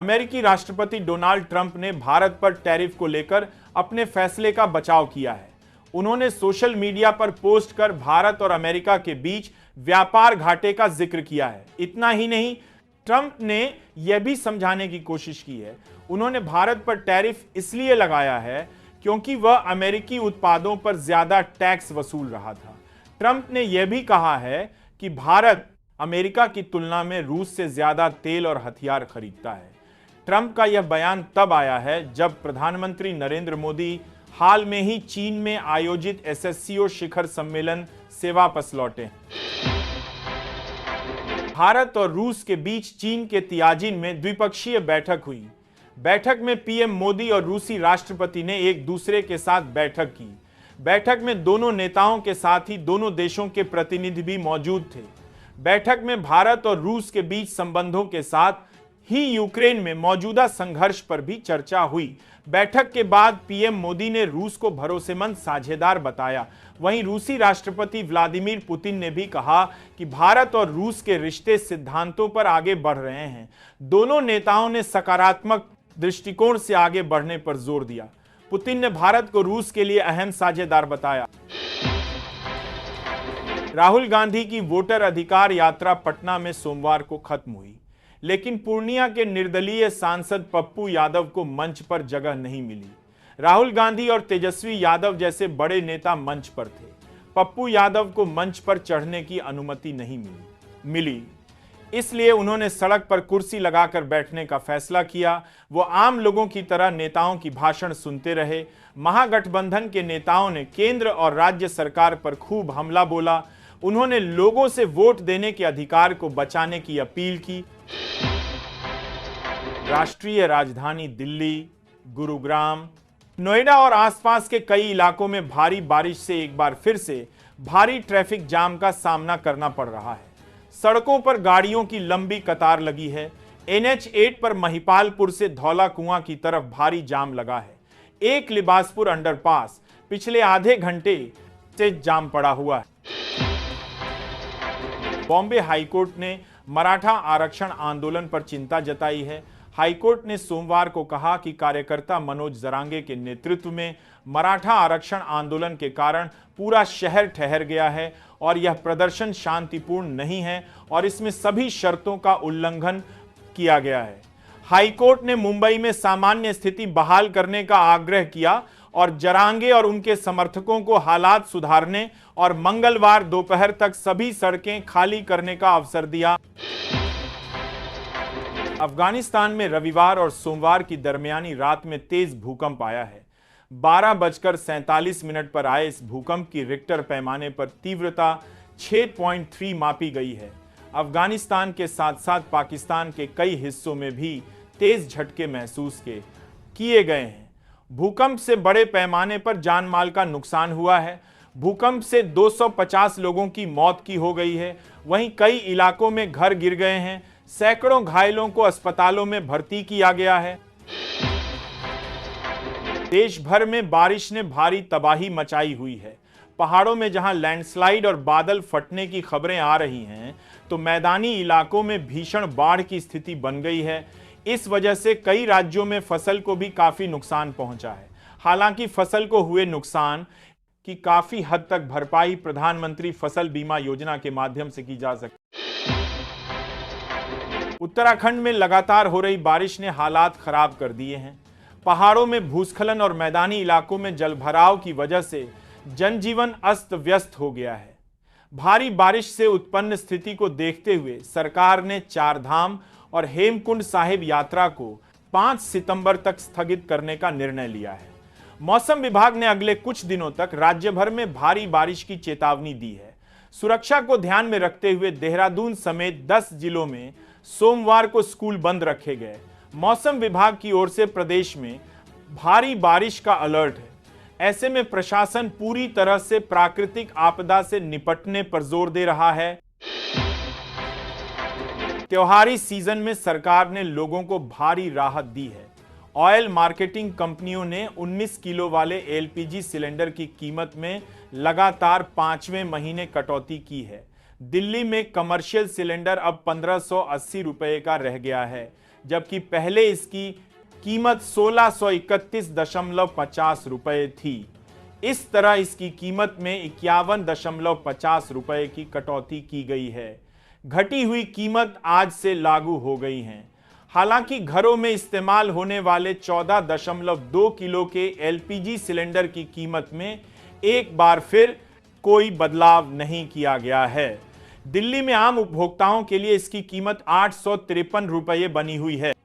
अमेरिकी राष्ट्रपति Donald Trump ने भारत पर टैरिफ को लेकर अपने फैसले का बचाव किया है। उन्होंने सोशल मीडिया पर पोस्ट कर भारत और अमेरिका के बीच व्यापार घाटे का जिक्र किया है। इतना ही नहीं, ट्रंप ने यह भी समझाने की कोशिश की है। उन्होंने भारत पर टैरिफ इसलिए लगाया है क्योंकि वह अमेरिकी उत्पादों पर ज्यादा टैक्स वसूल रहा था। ट्रंप ने यह भी कहा है कि भारत अमेरिका की तुलना में रूस से ज्यादा तेल और हथियार खरीदता है। ट्रंप का यह बयान तब आया है जब प्रधानमंत्री नरेंद्र मोदी हाल में ही चीन में आयोजित एससीओ शिखर सम्मेलन से वापस लौटे। भारत और रूस के बीच चीन के तियाजिन में द्विपक्षीय बैठक हुई। बैठक में पीएम मोदी और रूसी राष्ट्रपति ने एक दूसरे के साथ बैठक की। बैठक में दोनों नेताओं के साथ ही दोनों देशों के प्रतिनिधि भी मौजूद थे। बैठक में भारत और रूस के बीच संबंधों के साथ ही यूक्रेन में मौजूदा संघर्ष पर भी चर्चा हुई। बैठक के बाद पीएम मोदी ने रूस को भरोसेमंद साझेदार बताया। वहीं रूसी राष्ट्रपति व्लादिमीर पुतिन ने भी कहा कि भारत और रूस के रिश्ते सिद्धांतों पर आगे बढ़ रहे हैं। दोनों नेताओं ने सकारात्मक दृष्टिकोण से आगे बढ़ने पर जोर दिया। पुतिन ने भारत को रूस के लिए अहम साझेदार बताया। राहुल गांधी की वोटर अधिकार यात्रा पटना में सोमवार को खत्म हुई, लेकिन पूर्णिया के निर्दलीय सांसद पप्पू यादव को मंच पर जगह नहीं मिली। राहुल गांधी और तेजस्वी यादव जैसे बड़े नेता मंच पर थे। पप्पू यादव को मंच पर चढ़ने की अनुमति नहीं मिली, इसलिए उन्होंने सड़क पर कुर्सी लगाकर बैठने का फैसला किया। वो आम लोगों की तरह नेताओं की भाषण सुनते रहे। महागठबंधन के नेताओं ने केंद्र और राज्य सरकार पर खूब हमला बोला। उन्होंने लोगों से वोट देने के अधिकार को बचाने की अपील की। राष्ट्रीय राजधानी दिल्ली, गुरुग्राम, नोएडा और आसपास के कई इलाकों में भारी बारिश से एक बार फिर से भारी ट्रैफिक जाम का सामना करना पड़ रहा है। सड़कों पर गाड़ियों की लंबी कतार लगी है। NH8 पर महिपालपुर से धौला कुआं की तरफ भारी जाम लगा है। एक लिबासपुर अंडरपास पिछले आधे घंटे से जाम पड़ा हुआ है। बॉम्बे हाईकोर्ट ने मराठा आरक्षण आंदोलन पर चिंता जताई है। हाईकोर्ट ने सोमवार को कहा कि कार्यकर्ता मनोज जरांगे के नेतृत्व में मराठा आरक्षण आंदोलन के कारण पूरा शहर ठहर गया है और यह प्रदर्शन शांतिपूर्ण नहीं है और इसमें सभी शर्तों का उल्लंघन किया गया है। हाईकोर्ट ने मुंबई में सामान्य स्थिति बहाल करने का आग्रह किया और जरांगे और उनके समर्थकों को हालात सुधारने और मंगलवार दोपहर तक सभी सड़कें खाली करने का अवसर दिया। अफगानिस्तान में रविवार और सोमवार की दरमियानी रात में तेज भूकंप आया है। 12:47 पर आए इस भूकंप की रिक्टर पैमाने पर तीव्रता 6.3 मापी गई है। अफगानिस्तान के साथ साथ पाकिस्तान के कई हिस्सों में भी तेज झटके महसूस किए गए हैं। भूकंप से बड़े पैमाने पर जान माल का नुकसान हुआ है। भूकंप से 250 लोगों की मौत की हो गई है। वहीं कई इलाकों में घर गिर गए हैं। सैकड़ों घायलों को अस्पतालों में भर्ती किया गया है। देश भर में बारिश ने भारी तबाही मचाई हुई है। पहाड़ों में जहां लैंडस्लाइड और बादल फटने की खबरें आ रही हैं, तो मैदानी इलाकों में भीषण बाढ़ की स्थिति बन गई है। इस वजह से कई राज्यों में फसल को भी काफी नुकसान पहुंचा है। हालांकि फसल को हुए नुकसान की काफी हद तक भरपाई प्रधानमंत्री फसल बीमा योजना के माध्यम से की जा सकती है। उत्तराखंड में लगातार हो रही बारिश ने हालात खराब कर दिए हैं। पहाड़ों में भूस्खलन और मैदानी इलाकों में जलभराव की वजह से जनजीवन अस्त व्यस्त हो गया है। भारी बारिश से उत्पन्न स्थिति को देखते हुए सरकार ने चारधाम और हेमकुंड साहिब यात्रा को 5 सितंबर तक स्थगित करने का निर्णय लिया है। मौसम विभाग ने अगले कुछ दिनों तक राज्य भर में भारी बारिश की चेतावनी दी है। सुरक्षा को ध्यान में रखते हुए देहरादून समेत 10 जिलों में सोमवार को स्कूल बंद रखे गए। मौसम विभाग की ओर से प्रदेश में भारी बारिश का अलर्ट है। ऐसे में प्रशासन पूरी तरह से प्राकृतिक आपदा से निपटने पर जोर दे रहा है। त्योहारी सीजन में सरकार ने लोगों को भारी राहत दी है। ऑयल मार्केटिंग कंपनियों ने 19 किलो वाले LPG सिलेंडर की कीमत में लगातार 5वें महीने कटौती की है। दिल्ली में कमर्शियल सिलेंडर अब 1580 रुपए का रह गया है, जबकि पहले इसकी कीमत 1631.50 रुपये थी। इस तरह इसकी कीमत में 51.50 रुपये की कटौती की गई है। घटी हुई कीमत आज से लागू हो गई है। हालांकि घरों में इस्तेमाल होने वाले 14.2 किलो के एलपीजी सिलेंडर की कीमत में एक बार फिर कोई बदलाव नहीं किया गया है। दिल्ली में आम उपभोक्ताओं के लिए इसकी कीमत 853 रुपये बनी हुई है।